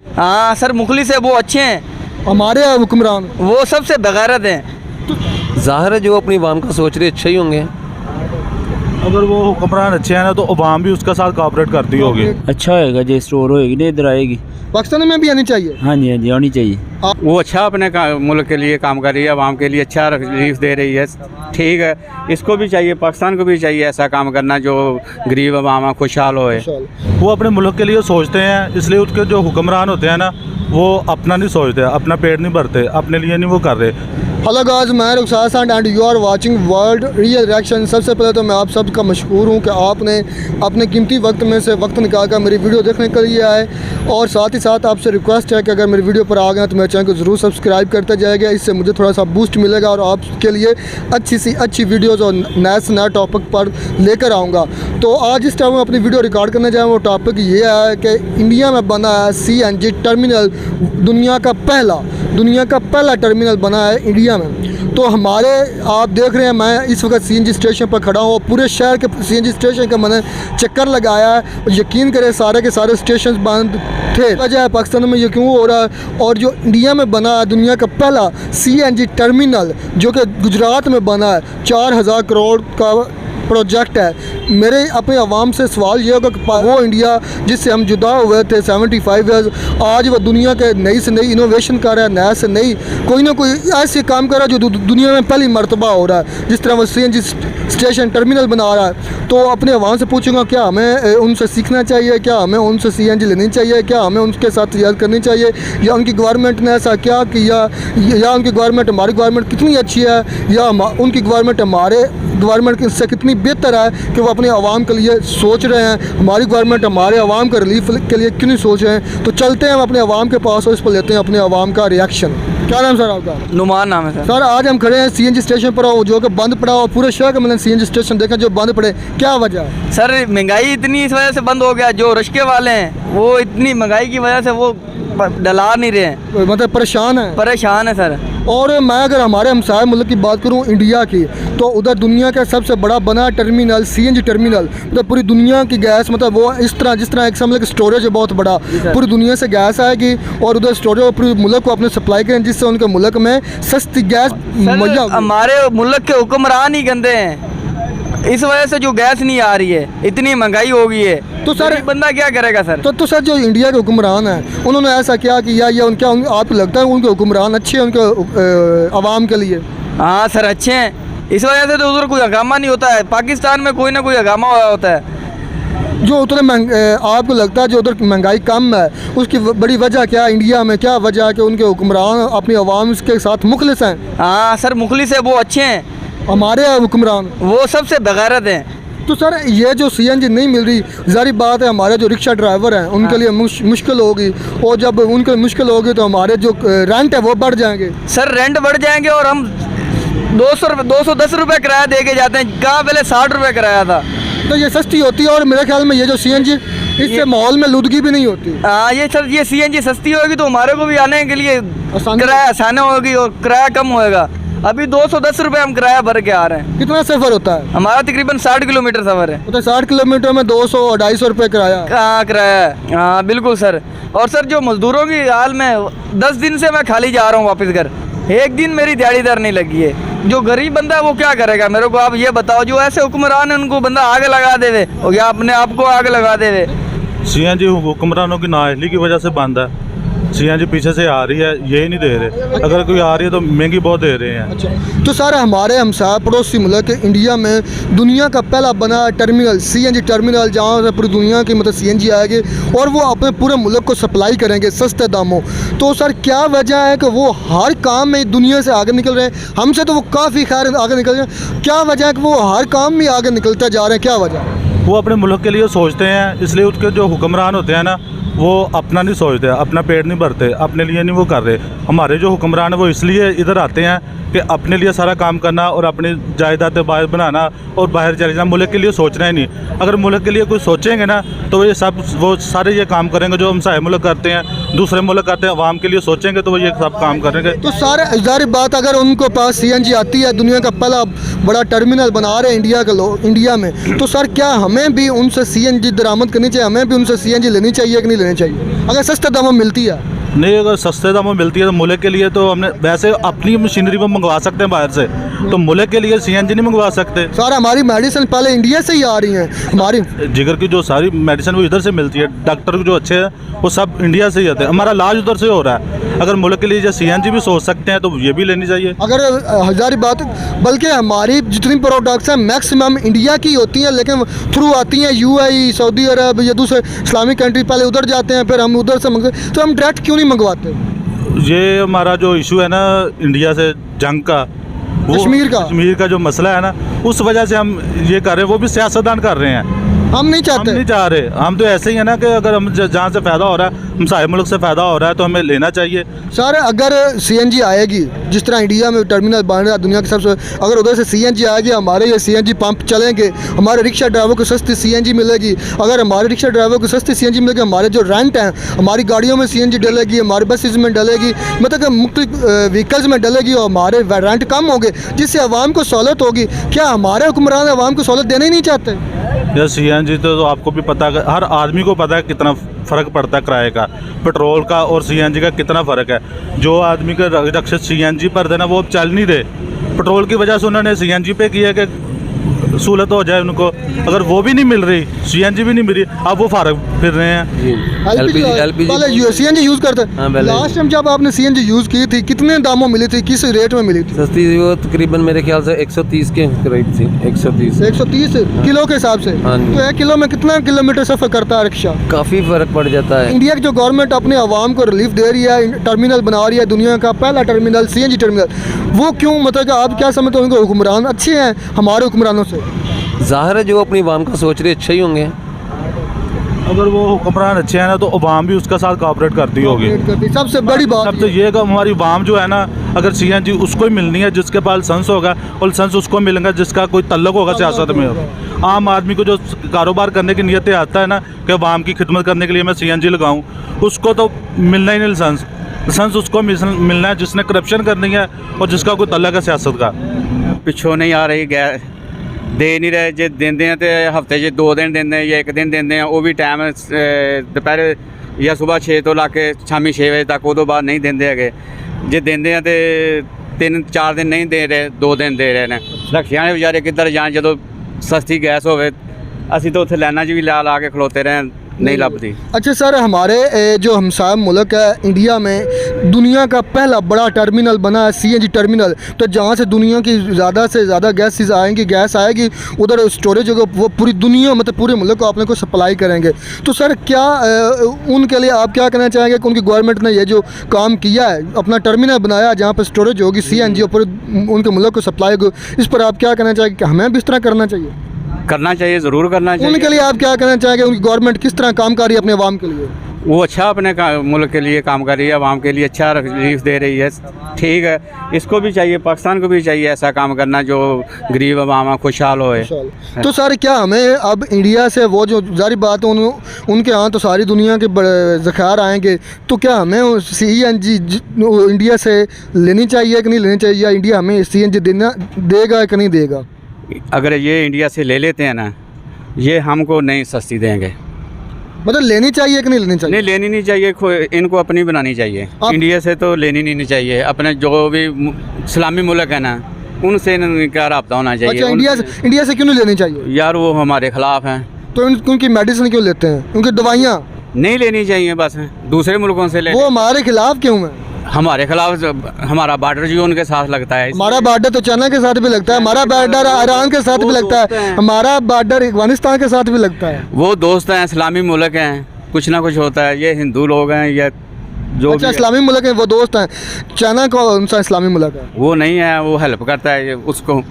हाँ सर, मुखलिस है, वो अच्छे हैं। हमारे हुक्मरान वो सबसे बगैरत हैं। ज़ाहिर है जो अपनी आवाम का सोच रहे अच्छे ही होंगे। अगर वो हुक्मरान अच्छे हैं ना तो अवाम भी उसका साथ कोऑपरेट करती होगी। अच्छा होएगा जो स्टोर होएगी ना इधर आएगी। पाकिस्तान में भी आनी चाहिए। हाँ जी आनी चाहिए। वो अच्छा अपने मुल्क के लिए काम कर रही है, आवाम के लिए अच्छा रिलीफ दे रही है, ठीक है। इसको भी चाहिए, पाकिस्तान को भी चाहिए ऐसा काम करना जो गरीब अवाम खुशहाल होए। वो अपने मुल्क के लिए सोचते हैं, इसलिए उसके जो हुक्मरान होते हैं ना वो अपना नहीं सोचते, अपना पेट नहीं भरते, अपने लिए नहीं वो कर रहे। हेलो गाइस, मैं रुखसार सांड and you are watching world real reaction. सबसे पहले तो मैं आप सबका मशकूर हूँ कि आपने अपने कीमती वक्त में से वक्त निकाल कर मेरी वीडियो देखने के लिए आए, और साथ ही साथ आपसे रिक्वेस्ट है कि अगर मेरी वीडियो पर आ गए तो मेरे चैनल को ज़रूर सब्सक्राइब करते जाएगा। इससे मुझे थोड़ा सा बूस्ट मिलेगा और आपके लिए अच्छी सी अच्छी वीडियोज़ और नया से नया टॉपिक पर लेकर आऊँगा। तो आज इस टाइम मैं अपनी वीडियो रिकॉर्ड करने जाए, वो टॉपिक ये है कि इंडिया में बना है CNG टर्मिनल, दुनिया का पहला टर्मिनल बना है इंडिया में। तो हमारे आप देख रहे हैं, मैं इस वक्त CNG स्टेशन पर खड़ा हूँ और पूरे शहर के CNG स्टेशन का मैंने चक्कर लगाया है। यकीन करें सारे के सारे स्टेशन बंद थे। वजह है पाकिस्तान में ये क्यों हो रहा है, और जो इंडिया में बना है दुनिया का पहला CNG टर्मिनल जो कि गुजरात में बना है, 4000 करोड़ का प्रोजेक्ट है। मेरे अपने आवाम से सवाल ये होगा कि वो इंडिया जिससे हम जुदा हुए थे 75 ईयर्स, आज वो दुनिया के नई से नई इनोवेशन कर रहा है, नया से नई कोई ना कोई ऐसे काम कर रहा है जो दुनिया में पहली मरतबा हो रहा है। जिस तरह वो CNG स्टेशन टर्मिनल बना रहा है, तो अपने आवाम से पूछूंगा क्या हमें उनसे सीखना चाहिए, क्या हमें उनसे CNG लेनी चाहिए, क्या हमें उनके साथ तैयार करनी चाहिए, या उनकी गवर्नमेंट ने ऐसा क्या किया, या उनकी गवर्नमेंट हमारी गवर्नमेंट कितनी अच्छी है, या उनकी गवर्नमेंट हमारे गवर्नमेंट से कितनी बेहतर है कि वो अपने आवाम के लिए सोच रहे हैं। हमारी गवर्नमेंट हमारे आवाम का रिलीफ के लिए क्यों नहीं सोच रहे हैं। तो चलते हैं हम अपने आवाम के पास और इस पर लेते हैं अपने आवाम का रिएक्शन। क्या नाम सर आपका? नुमान नाम है सर। सर आज हम खड़े हैं CNG स्टेशन पर, जो कि बंद पड़ा, और पूरे शहर के मैंने CNG स्टेशन देखा जो बंद पड़े, क्या वजह है? सर महंगाई इतनी इस वजह से बंद हो गया, जो रिक्शे वाले हैं वो इतनी महंगाई की वजह से वो डला नहीं रहे हैं, मतलब परेशान है सर। और मैं अगर हमारे हमसाय मुल्क की बात करूं इंडिया की, तो उधर दुनिया का सबसे बड़ा बना टर्मिनल CNG टर्मिनल, मतलब पूरी दुनिया की गैस, मतलब वो इस तरह जिस तरह एक समझ स्टोरेज है बहुत बड़ा, पूरी दुनिया से गैस आएगी और उधर स्टोरेज पूरे मुल्क को अपने सप्लाई करें, जिससे उनके मुल्क में सस्ती गैस मुहैया। हमारे मुल्क के हुक्मरान ही गंदे हैं, इस वजह से जो गैस नहीं आ रही है, इतनी महंगाई हो गई है। तो सर बंदा क्या करेगा सर? तो सर जो इंडिया के हुक्मरान हैं उन्होंने ऐसा क्या किया, या उनका आपको लगता है उनके हुक्मरान अच्छे हैं उनके आवाम के लिए? हाँ सर अच्छे हैं, इस वजह से तो उधर कोई हंगामा नहीं होता है। पाकिस्तान में कोई ना कोई हंगामा होता है। जो उधर आपको लगता है जो उधर महंगाई कम है, उसकी बड़ी वजह क्या है? इंडिया में क्या वजह है कि उनके हुक्मरान अपनी आवाम के साथ मुखलिस हैं? हाँ सर मुखलिस है, वो अच्छे हैं। हमारे हुक्मरान वो सबसे बगैरत हैं। तो सर ये जो CNG नहीं मिल रही, ज़ाहिर बात है हमारे जो रिक्शा ड्राइवर हैं उनके लिए मुश्किल होगी, और जब उनके मुश्किल होगी तो हमारे जो रेंट है वो बढ़ जाएंगे। सर रेंट बढ़ जाएंगे, और हम 210 रुपये किराया दे के जाते हैं, कहाँ पहले 60 रुपये किराया था। तो ये सस्ती होती है, और मेरे ख्याल में ये जो CNG इससे माहौल में लुदगी भी नहीं होती। हाँ ये सर, ये CNG सस्ती होगी तो हमारे को भी आने के लिए किराया आसान होगी और किराया कम होएगा। अभी 210 रुपये हम किराया भर के आ रहे हैं। कितना सफ़र होता है? हमारा तकरीबन 60 किलोमीटर सफ़र है। तो 60 किलोमीटर में 200-250 रुपये किराया? हाँ किराया है, हाँ बिल्कुल सर। और सर जो मजदूरों की हाल में 10 दिन से मैं खाली जा रहा हूँ वापस घर, एक दिन मेरी दिहाड़ीदार नहीं लगी है। जो गरीब बंदा है वो क्या करेगा? मेरे को आप ये बताओ, जो ऐसे हुक्मरान है उनको बंदा आग लगा देवे और या अपने आप को आग लगा देवे। CNG हुक्मरानों की नाअहली की वजह से बंद है। CNG पीछे से आ रही है, यही नहीं दे रहे। अगर कोई आ रही है तो महंगी बहुत दे रहे हैं। अच्छा, तो सर हमारे हमसाय पड़ोसी मुल्क इंडिया में दुनिया का पहला बना टर्मिनल CNG टर्मिनल, जहाँ से पूरी दुनिया की मतलब CNG आएगी और वो अपने पूरे मुल्क को सप्लाई करेंगे सस्ते दामों। तो सर क्या वजह है कि वो हर काम में दुनिया से आगे निकल रहे हैं? हमसे तो वो काफ़ी खैर आगे निकल रहे हैं, क्या वजह है कि वो हर काम में आगे निकलते जा रहे हैं? क्या वजह? वो अपने मुल्क के लिए सोचते हैं, इसलिए उसके जो हुक्मरान होते हैं ना वो अपना नहीं सोचते, अपना पेट नहीं भरते, अपने लिए नहीं वो कर रहे। हमारे जो हुक्मरान है वो इसलिए इधर आते हैं कि अपने लिए सारा काम करना और अपनी जायदादें बाहर बनाना और बाहर चले जाना, मुल्क के लिए सोचना ही नहीं। अगर मुल्क के लिए कुछ सोचेंगे ना तो ये सब वो सारे ये काम करेंगे जो हम सारे मुल्क करते हैं, दूसरे मुल्क करते हैं। अवाम के लिए सोचेंगे तो वो ये सब काम करेंगे। तो सारे ज़ाहिर बात, अगर उनको पास CNG आती है, दुनिया का पहला बड़ा टर्मिनल बना रहे हैं इंडिया के लोग इंडिया में, तो सर क्या हमें भी उनसे CNG दरामद करनी चाहिए? हमें भी उनसे CNG लेनी चाहिए कि नहीं लेनी लेनी चाहिए अगर सस्ते दामों में मिलती है? नहीं, अगर सस्ते दामों में मिलती है तो मुल्क के लिए तो हमने वैसे अपनी मशीनरी वो मंगवा सकते हैं बाहर से, तो मुल्क के लिए सीएनजी नहीं मंगवा सकते। सर हमारी मेडिसिन पहले इंडिया से ही आ रही हैं, हमारी जिगर की जो सारी मेडिसिन वो इधर से मिलती है, डॉक्टर जो अच्छे हैं वो सब इंडिया से ही आते हैं, हमारा इलाज उधर से हो रहा है। अगर मुल्क के लिए जो सीएनजी भी सोच सकते हैं तो ये भी लेनी चाहिए। अगर हज़ारी बात, बल्कि हमारी जितनी प्रोडक्ट्स हैं मैक्सिमम इंडिया की होती हैं, लेकिन थ्रू आती हैं यूएई, सऊदी अरब या दूसरे इस्लामिक कंट्री, पहले उधर जाते हैं फिर हम उधर से मंगवाते, तो हम डायरेक्ट क्यों नहीं मंगवाते? ये हमारा जो इशू है ना इंडिया से जंग का, कश्मीर का जो मसला है ना, उस वजह से हम ये कर रहे हैं, वो भी सियासतदान कर रहे हैं। हम नहीं चाहते, हम नहीं चाह रहे, हम तो ऐसे ही है ना कि अगर हम जहाँ से फ़ायदा हो रहा है, हम सारे मुल्क से फ़ायदा हो रहा है तो हमें लेना चाहिए। सर अगर सीएनजी आएगी, जिस तरह इंडिया में टर्मिनल बन रहा है दुनिया के सबसे, अगर उधर से सीएनजी आएगी, हमारे ये सीएनजी पंप चलेंगे, हमारे रिक्शा ड्राइवर को सस्ती सीएनजी मिलेगी। अगर हमारे रिक्शा ड्राइवर को सस्ती सीएनजी मिलेगी, हमारे जो रेंट हैं हमारी गाड़ियों में सीएनजी डलेगी, हमारे बसेज में डलेगी, मतलब कि मुख्तलिफ व्हीकल्स में डलेगी और हमारे रेंट कम होंगे, जिससे आवाम को सहूलत होगी। क्या हमारे हुक्मरान आवाम को सहूलत देना ही नहीं चाहते? या सीएनजी तो आपको भी पता है, हर आदमी को पता है कितना फ़र्क पड़ता है किराए का, पेट्रोल का और सीएनजी का कितना फ़र्क है। जो आदमी का रक्षित सीएनजी पर देना वो अब चल नहीं रहे, पेट्रोल की वजह से उन्होंने सीएनजी पे किया कि सहूलत हो जाए उनको, अगर वो भी नहीं मिल रही, सीएनजी भी नहीं मिल रही, अब वो फारग फिर रहे हैं। एलपीजी पहले सीएनजी यूज़ करते, लास्ट टाइम जब आपने सीएनजी यूज़ की थी कितने दामों मिली थी, किस रेट में मिली थी? सस्ती थी वो, तकरीबन मेरे ख्याल से 130 के करीब थी। 130 किलो के हिसाब से। हाँ जी। तो 1 किलो में कितना किलोमीटर सफ़र करता है रिक्शा? काफ़ी फ़र्क पड़ जाता है। इंडिया की जो गवर्नमेंट अपने आवाम को रिलीफ दे रही है, टर्मिनल बना रही है, दुनिया का पहला टर्मिनल सीएनजी टर्मिनल, वो क्यों, मतलब कि आप क्या समझते हो उनके हुक्मरान अच्छे हैं हमारे हुक्मरानों से? ज़ाहिर है जो अपनी आवाम का सोच रहे अच्छे ही होंगे। अगर वो हुक्मरान अच्छे हैं ना तो अवाम भी उसका साथ कोऑपरेट करती होगी। सबसे बड़ी बात सबसे ये है कि हमारी अवाम जो है ना, अगर सीएनजी उसको ही मिलनी है जिसके पास लाइसेंस होगा, और लाइसेंस उसको मिलेगा जिसका कोई तल्लुक होगा सियासत में होगा। आम आदमी को जो कारोबार करने की नीयत आता है ना कि अवाम की खिदमत करने के लिए मैं सीएनजी लगाऊं, उसको तो मिलना ही नहीं लाइसेंस। लाइसेंस उसको मिलना है जिसने करप्शन करनी है और जिसका कोई तल्लुक है सियासत का। पिछों नहीं आ रही गैस दे नहीं रहे, जे देंदे हैं तो हफ्ते 2 दिन देंदे हैं या 1 दिन देंदे हैं, वो भी टाइम दोपहर या सुबह 6 तो ला के शामी 6 बजे तक, उदों बाद नहीं देंदे है। जे देंदे हैं तो 3-4 दिन नहीं दे रहे, 2 दिन दे रहे हैं। रखिया ने बेचारे किधर जान, जो सस्ती गैस होवे, असी तो उत्थे लाइनां 'च भी ला के खलोते रहे, नहीं लभदी। अच्छा सर, हमारे जो हमसाया मुल्क है इंडिया में दुनिया का पहला बड़ा टर्मिनल बना है सीएनजी टर्मिनल, तो जहाँ से दुनिया की ज़्यादा से ज़्यादा गैस आएगी उधर स्टोरेज होगा, वो पूरी दुनिया मतलब पूरे मुल्क को अपने को सप्लाई करेंगे। तो सर क्या उनके लिए आप क्या कहना चाहेंगे कि उनकी गवर्नमेंट ने ये जो काम किया है, अपना टर्मिनल बनाया जहाँ पर स्टोरेज होगी सीएनजी और पूरे उनके मुल्क को सप्लाई होगी, इस पर आप क्या कहना चाहेंगे कि हमें भी इस तरह करना चाहिए? करना चाहिए, ज़रूर करना चाहिए। उनके लिए आप क्या कहना चाहेंगे, उनकी गवर्नमेंट किस तरह काम कर रही है अपने आवाम के लिए? वो अच्छा अपने मुल्क के लिए काम कर रही है, आवाम के लिए अच्छा रिलीफ दे रही है, ठीक है। इसको भी चाहिए, पाकिस्तान को भी चाहिए ऐसा काम करना जो गरीब आवाम खुशहाल होए। तो सर क्या हमें अब इंडिया से वो जो जारी बात है उनके यहाँ तो सारी दुनिया के ज़खायर आएंगे, तो क्या हमें सीएनजी इंडिया से लेनी चाहिए कि नहीं लेनी चाहिए, या इंडिया हमें सीएनजी देगा कि नहीं देगा? अगर ये इंडिया से ले लेते हैं ना, ये हमको नहीं सस्ती देंगे। मतलब लेनी चाहिए कि नहीं लेनी चाहिए? नहीं, लेनी नहीं चाहिए, इनको अपनी बनानी चाहिए। इंडिया से तो लेनी नहीं चाहिए, अपने जो भी इस्लामी मुल्क है ना उनसे इनका रब्ता होना चाहिए। अच्छा, इंडिया से क्यों नहीं लेनी चाहिए? यार वो हमारे खिलाफ हैं। तो उनकी मेडिसिन क्यों लेते हैं, उनकी दवाइयाँ नहीं लेनी चाहिए, बस दूसरे मुल्कों से ले। वो हमारे खिलाफ क्यों है? हमारे खिलाफ हमारा बॉर्डर जो उनके साथ लगता है। हमारा बॉर्डर तो चाइना के साथ भी लगता है, हमारा बॉर्डर ईरान के साथ भी लगता है, हमारा बॉर्डर अफगानिस्तान के साथ भी लगता है। वो दोस्त हैं, इस्लामी मुल्क हैं, कुछ ना कुछ होता है। ये हिंदू लोग हैं या जो अच्छा इस्लामी मुल्क है, वो दोस्त हैं। चाइना कौन सा इस्लामी मुल्क है? वो नहीं है, वो हेल्प करता है उसको।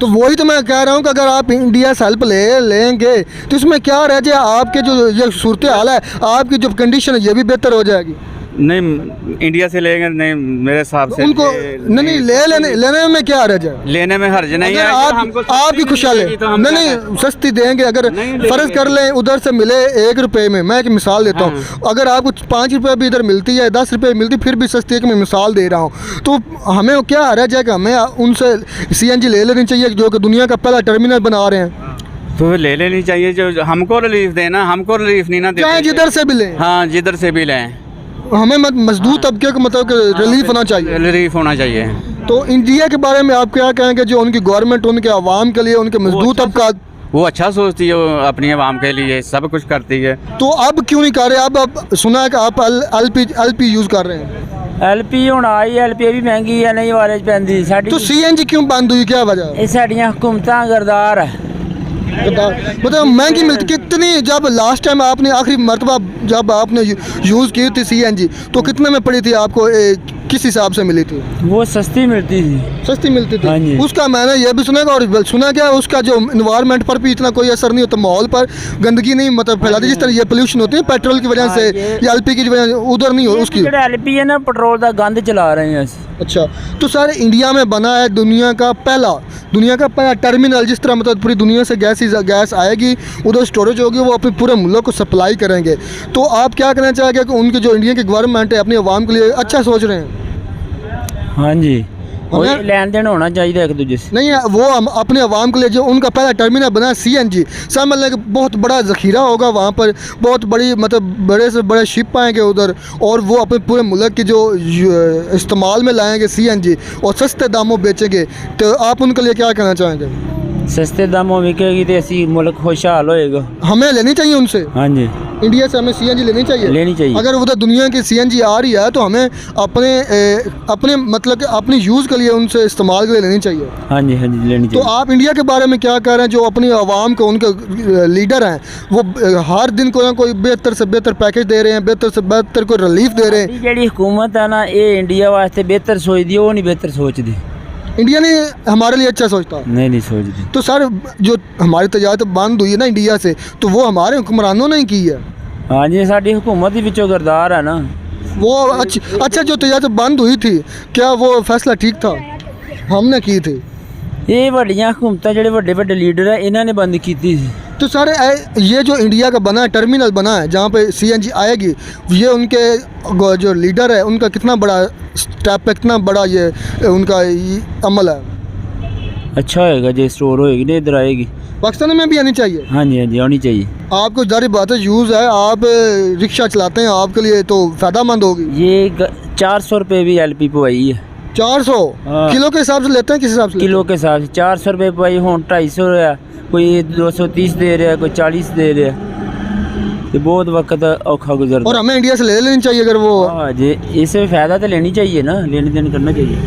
तो वही तो मैं कह रहा हूँ कि अगर आप इंडिया से हेल्प लेंगे तो इसमें क्या रह जाए, आपके जो ये सूरत हाल है, आपकी जो कंडीशन है ये भी बेहतर हो जाएगी। नहीं, इंडिया से लेंगे नहीं, मेरे हिसाब से उनको नहीं लेने में क्या रह जाए, लेने में हर्ज नहीं है। आपकी खुशहाली नहीं सस्ती देंगे। अगर फर्ज कर लें उधर से मिले 1 रुपये में, मैं एक मिसाल देता हूँ, अगर आपको 5 रुपये भी इधर मिलती है, 10 रुपये मिलती, फिर भी सस्ती है कि मैं मिसाल दे रहा हूँ, तो हमें क्या रह जाएगा, हमें उनसे सीएनजी ले लेनी चाहिए जो कि दुनिया का पहला टर्मिनल बना रहे हैं। तो ले लेनी चाहिए, जो हमको रिलीफ देना, हमको रिलीफ नहीं ना चाहे देते। जिधर से भी लें, हाँ, जिधर से भी लें, हमें मजदूर तबके को मतलब कि रिलीफ होना चाहिए। रिलीफ होना चाहिए। तो इंडिया के बारे में आप क्या कहेंगे, जो उनकी गवर्नमेंट उनके आवाम के लिए, उनके मजदूर तबका, वो अच्छा सोचती है, वो अपनी आवाम के लिए सब कुछ करती है। तो अब क्यों नहीं कर रहे? अब सुना है कि आप LP यूज़ कर रहे हैं, LP ਹੁਣ ਆਈ LP ਵੀ ਮਹਿੰਗੀ ਆ, ਨਹੀਂ ਵਾਰੇ ਚ ਪੈਂਦੀ ਸਾਡੀ। तो CNG क्यों बंद हुई, क्या वजह? ਇਹ ਸਾਡੀਆਂ ਹਕੂਮਤਾਂ ਗਰਦਾਰ ਹੈ। मतलब महंगी मिलती कितनी? जब लास्ट टाइम आपने आखिरी मरतबा जब आपने यूज़ की थी CNG, तो कितने में पड़ी थी आपको, किस हिसाब से मिली थी? वो सस्ती मिलती थी। सस्ती मिलती हाँ जी। थी। उसका मैंने ये भी सुना और सुना क्या, उसका जो इन्वायरमेंट पर भी इतना कोई असर नहीं होता, माहौल पर गंदगी नहीं मतलब फैलाती, जिस तरह ये पोल्यूशन होती है पेट्रोल की वजह से या LP की वजह से, उधर नहीं हो उसकी। ਜਿਹੜਾ LP ਹੈ ਨਾ, ਪੈਟਰੋਲ ਦਾ ਗੰਦ ਚਲਾ ਰਹੇ ਹਾਂ ਅਸੀਂ। अच्छा, तो सर इंडिया में बना है दुनिया का पहला टर्मिनल, जिस तरह मतलब पूरी दुनिया से गैस आएगी, उधर स्टोरेज होगी, वो अपने पूरे मुल्क को सप्लाई करेंगे। तो आप क्या कहना चाहेंगे कि उनके जो इंडिया की गवर्नमेंट है अपनी आवाम के लिए अच्छा सोच रहे हैं? हाँ जी, वही हमें- लेन देन होना चाहिए एक दूसरे से। नहीं है, वो हम अपने आवाम के लिए जो उनका पहला टर्मिनल बना है CNG, सब मतलब कि बहुत बड़ा ज़ख़ीरा होगा वहाँ पर, बहुत बड़ी मतलब बड़े से बड़े शिप आएंगे उधर, और वो अपने पूरे मुल्क की जो इस्तेमाल में लाएंगे CNG और सस्ते दामों बेचेंगे। तो आप उनके लिए क्या कहना चाहेंगे? सस्ते दामों विकेगी तो ਅਸੀਂ मुल्क खुशहाल होएगा। हमें लेनी चाहिए उनसे, हाँ जी, इंडिया से हमें CNG लेनी चाहिए। लेनी चाहिए। अगर उधर दुनिया की CNG आ रही है तो हमें अपने मतलब कि अपनी यूज़ के लिए उनसे इस्तेमाल के लिए लेनी चाहिए। हाँ जी, हाँ जी, लेनी तो चाहिए। आप इंडिया के बारे में क्या कह रहे हैं, जो अपनी आवाम को उनके लीडर हैं, वो हर दिन कोई ना कोई बेहतर से बेहतर पैकेज दे रहे हैं, बेहतर से बेहतर कोई रिलीफ दे रहे हैं। ਸਾਡੀ ਜਿਹੜੀ हुकूमत है ना, ये इंडिया वास्ते बेहतर सोचती, वो नहीं बेहतर सोचती। इंडिया ने हमारे लिए अच्छा सोचता। नहीं सोचती। तो सर जो हमारी तजारत बंद हुई है ना इंडिया से, तो वो हमारे हुक्मरानों ने ही की है। हाँ जी, साडी हुकूमत ही विचों गरदार है ना। वो अच्छा जो तजारत बंद हुई थी, क्या वो फैसला ठीक था? हमने की थी। ये ਵੱਡੀਆਂ हुकूमतां ਜਿਹੜੇ ਵੱਡੇ ਵੱਡੇ लीडर है, इन्होंने बंद की थी। तो सर ये जो इंडिया का बना है टर्मिनल बना है जहाँ पे CNG आएगी, ये उनके जो लीडर है उनका कितना बड़ा स्टेप है, कितना बड़ा ये उनका ये अमल है? अच्छा होएगा जो स्टोर होएगी ना, इधर आएगी। पाकिस्तान में भी आनी चाहिए। हाँ जी, हाँ जी, आनी चाहिए। आपको जारी बात है, यूज़ है, आप रिक्शा चलाते हैं, आपके लिए तो फ़ायदामंद होगी। ये 400 रुपये भी LP पवाई है। 400 हाँ। किलो के हिसाब से लेते हैं, किस हिसाब से? किलो के हिसाब से 400 रुपये पवाई, हूँ 250 है, कोई 230 दे रहा है, कोई 40 दे रहा है। तो बहुत वक्त औखा गुजरता। और हमें इंडिया से ले लेनी चाहिए अगर वो। हाँ जी, इससे फ़ायदा तो लेनी चाहिए ना, लेन देन करना चाहिए।